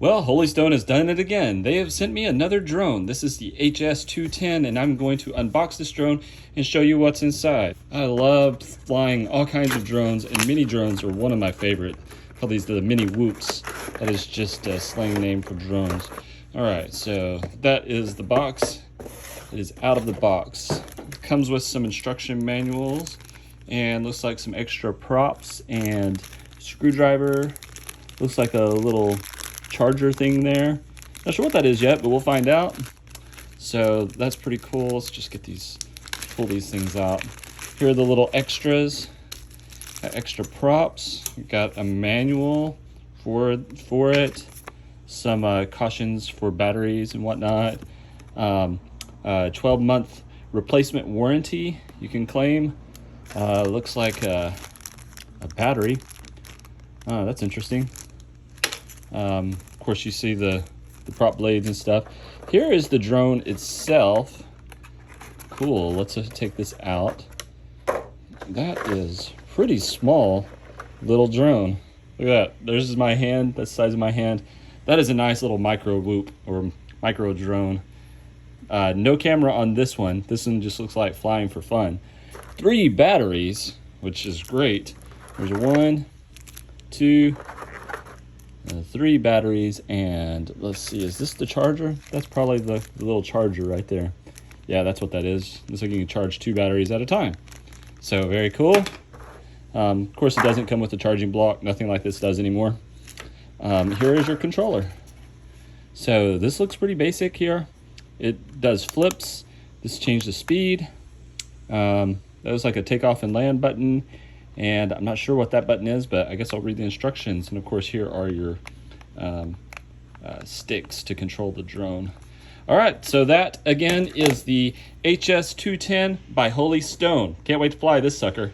Well, Holy Stone has done it again. They have sent me another drone. This is the HS210, and I'm going to unbox this drone and show you what's inside. I love flying all kinds of drones, and mini drones are one of my favorite. I call these the mini whoops. That is just a slang name for drones. All right, so that is the box. It is out of the box. It comes with some instruction manuals and looks like some extra props and screwdriver. Looks like a little charger thing there. Not sure what that is yet, but we'll find out. So that's pretty cool. Let's just get pull these things out. Here are the little extras, extra props. We've got a manual for it, some cautions for batteries and whatnot. 12-month replacement warranty you can claim. Looks like a battery. Oh, that's interesting. Of course, you see the prop blades and stuff. Here is the drone itself. Cool. Let's take this out. That is pretty small little drone. Look at that. There's my hand. That's the size of my hand. That is a nice little micro whoop or micro drone. No camera on this one. This one just looks like flying for fun. 3 batteries, which is great. There's 1, 2, 3 batteries, and let's see, is this the charger? That's probably the little charger right there. Yeah, that's what that is. Looks like you can charge 2 batteries at a time. So very cool. Of course, it doesn't come with a charging block. Nothing like this does anymore. Here is your controller. So this looks pretty basic here. It does flips. This changes the speed. That was like a takeoff and land button. And I'm not sure what that button is, but I guess I'll read the instructions. And of course, here are your sticks to control the drone. All right, so that again is the HS210 by Holy Stone. Can't wait to fly this sucker.